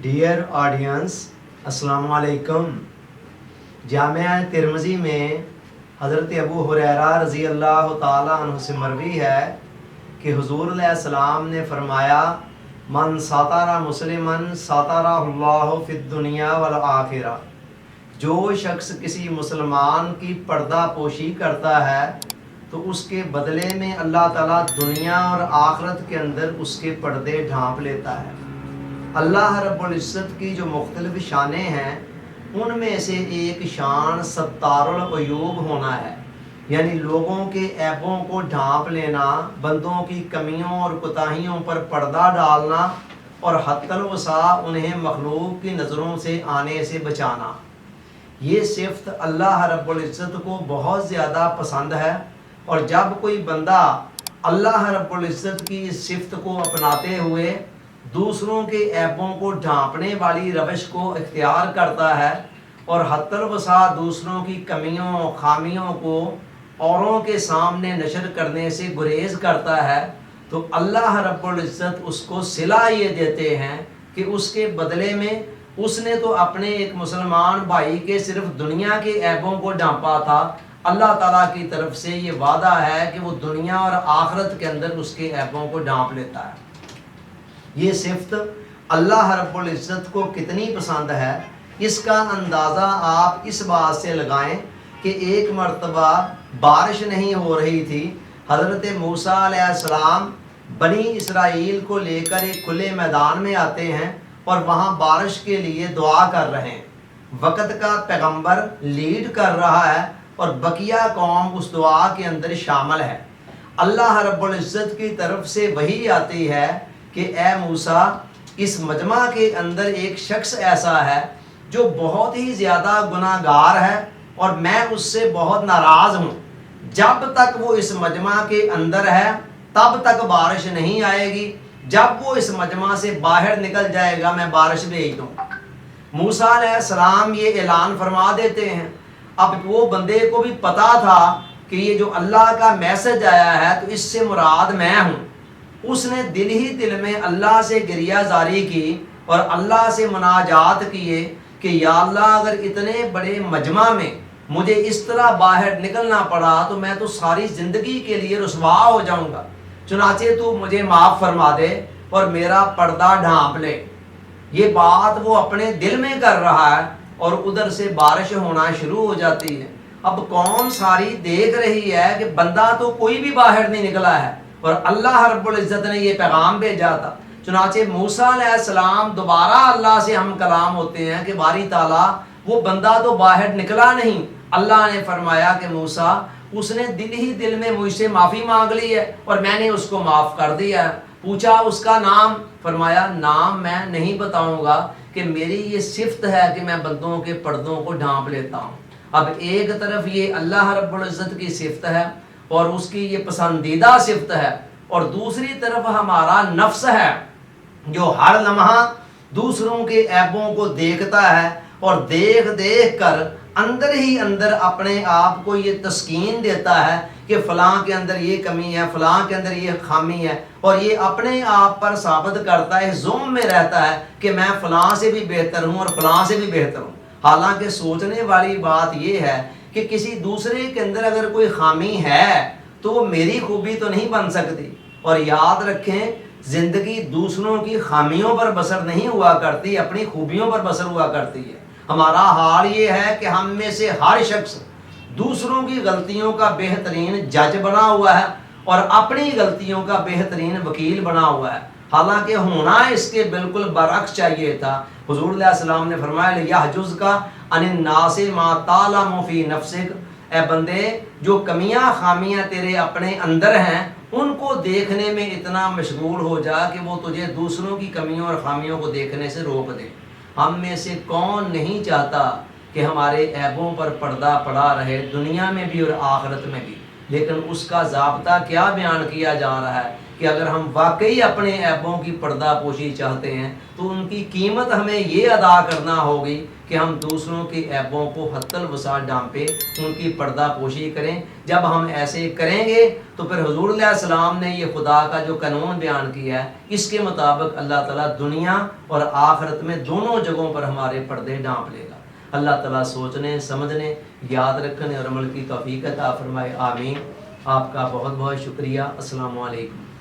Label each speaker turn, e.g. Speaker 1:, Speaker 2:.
Speaker 1: Dear audience, अस्सलाम वालेकुम। Jamia Tirmidhi में हज़रत अबू हुरैरा रज़ी अल्लाह ताला अन्हु से मरवी है कि हुज़ूर अलैहिस्सलाम ने फरमाया, मन सातारा मुस्लिमन साताराहुल्लाहु फिद दुनिया वल आखिरा। जो शख्स किसी मुसलमान की पर्दा पोशी करता है तो उसके बदले में अल्लाह ताला दुनिया और आखिरत के अंदर उसके पर्दे ढांप लेता है। अल्लाह रब्बुल इज़्ज़त की जो मुख्तलिफ शानें हैं उनमें से एक शान सत्तारुल अयूब होना है, यानी लोगों के ऐबों को ढांप लेना, बंदों की कमियों और कोताहियों पर पर्दा डालना और हत्तल वसा उन्हें मखलूक की नज़रों से आने से बचाना। ये सिफ्त अल्लाह रब्बुल इज़्ज़त को बहुत ज़्यादा पसंद है, और जब कोई बंदा अल्लाह रब्बुल इज़्ज़त की इस सिफ्त को अपनाते हुए दूसरों के ऐबों को ढांपने वाली रवश को इख्तियार करता है और हत्तल वसा दूसरों की कमियों खामियों को औरों के सामने नशर करने से गुरेज करता है, तो अल्लाह रब्बुल इज़्ज़त उसको सिला ये देते हैं कि उसके बदले में उसने तो अपने एक मुसलमान भाई के सिर्फ दुनिया के ऐबों को ढांपा था, अल्लाह ताला की तरफ से ये वादा है कि वो दुनिया और आखिरत के अंदर उसके ऐबों को ढांप लेता है। ये सिफ्त अल्लाह रब्बुल इज़्ज़त को कितनी पसंद है, इसका अंदाज़ा आप इस बात से लगाएं कि एक मर्तबा बारिश नहीं हो रही थी। हज़रत मूसा अलैहिस्सलाम बनी इसराइल को लेकर एक खुले मैदान में आते हैं और वहाँ बारिश के लिए दुआ कर रहे हैं। वक़्त का पैगंबर लीड कर रहा है और बकिया कौम उस दुआ के अंदर शामिल है। अल्लाह रब्बुल इज़्ज़त की तरफ से वही आती है कि ए मूसा, इस मजमा के अंदर एक शख्स ऐसा है जो बहुत ही ज़्यादा गुनाहगार है और मैं उससे बहुत नाराज़ हूँ। जब तक वो इस मजमा के अंदर है तब तक बारिश नहीं आएगी, जब वो इस मजमा से बाहर निकल जाएगा मैं बारिश भेज दूँगा। मूसा अलैहिस्सलाम ये ऐलान फरमा देते हैं। अब वो बंदे को भी पता था कि ये जो अल्लाह का मैसेज आया है तो इससे मुराद मैं हूँ। उसने दिल ही दिल में अल्लाह से गिरिया जारी की और अल्लाह से मुनाजात किए कि या अल्लाह, अगर इतने बड़े मजमा में मुझे इस तरह बाहर निकलना पड़ा तो मैं तो सारी ज़िंदगी के लिए रुसवा हो जाऊंगा, चुनाचे तू मुझे माफ़ फरमा दे और मेरा पर्दा ढांप ले। ये बात वो अपने दिल में कर रहा है और उधर से बारिश होना शुरू हो जाती है। अब कौम सारी देख रही है कि बंदा तो कोई भी बाहर नहीं निकला है और अल्लाह रब्बुल इज़्ज़त ने ये पैगाम भेजा था। चुनाचे मूसा अलैहिस्सलाम दोबारा अल्लाह से हम कलाम होते हैं कि बारी ताला, वो बंदा तो बाहर निकला नहीं। अल्लाह ने फरमाया कि मूसा, उसने दिल ही दिल में मुझसे माफ़ी मांग ली है और मैंने उसको माफ़ कर दिया है। पूछा उसका नाम, फरमाया नाम मैं नहीं बताऊंगा कि मेरी ये सिफ्त है कि मैं बंदों के पर्दों को ढांप लेता हूँ। अब एक तरफ ये अल्लाह रब्बुल इज़्ज़त की सिफ्त है और उसकी ये पसंदीदा सिफ्त है, और दूसरी तरफ हमारा नफ्स है जो हर लम्हा दूसरों के ऐबों को देखता है और देख देख कर अंदर ही अंदर अपने आप को ये तस्कीन देता है कि फ़लाँ के अंदर ये कमी है, फ़लाँ के अंदर ये खामी है, और ये अपने आप पर साबित करता है, ज़ुम में रहता है कि मैं फ़लाँ से भी बेहतर हूँ और फ़लाँ से भी बेहतर हूँ। हालांकि सोचने वाली बात ये है कि किसी दूसरे के अंदर अगर कोई खामी है तो वो मेरी खूबी तो नहीं बन सकती। और याद रखें, ज़िंदगी दूसरों की खामियों पर बसर नहीं हुआ करती, अपनी खूबियों पर बसर हुआ करती है। हमारा हाल ये है कि हम में से हर शख्स दूसरों की गलतियों का बेहतरीन जज बना हुआ है और अपनी गलतियों का बेहतरीन वकील बना हुआ है। हालांकि होना इसके बिल्कुल बरअक्स चाहिए था। हुज़ूर अलैहिस्सलाम ने फरमाया, यहजुज़ का अनिन नासे मा तालमु फी नफ्सिक, ए बंदे, जो कमियां खामियां तेरे अपने अंदर हैं उनको देखने में इतना मशगूल हो जा कि वो तुझे दूसरों की कमियों और खामियों को देखने से रोक दे। हम में से कौन नहीं चाहता कि हमारे ऐबों पर पर्दा पड़ा रहे, दुनिया में भी और आखिरत में भी। लेकिन उसका ज़ाब्ता क्या बयान किया जा रहा है کہ اگر ہم واقعی اپنے عیبوں کی پردہ پوشی چاہتے ہیں تو ان کی قیمت ہمیں یہ ادا کرنا ہوگی کہ ہم دوسروں کے عیبوں کو حتی الوسع ڈھانپے، ان کی پردہ پوشی کریں۔ جب ہم ایسے کریں گے تو پھر حضور علیہ السلام نے یہ خدا کا جو قانون بیان کیا ہے، اس کے مطابق اللہ تعالیٰ دنیا اور آخرت میں دونوں جگہوں پر ہمارے پردے ڈھانپ لے گا۔ اللہ تعالیٰ سوچنے، سمجھنے، یاد رکھنے اور عمل کی توفیق عطا فرمائے، آمین۔ آپ کا بہت بہت شکریہ۔ السلام علیکم۔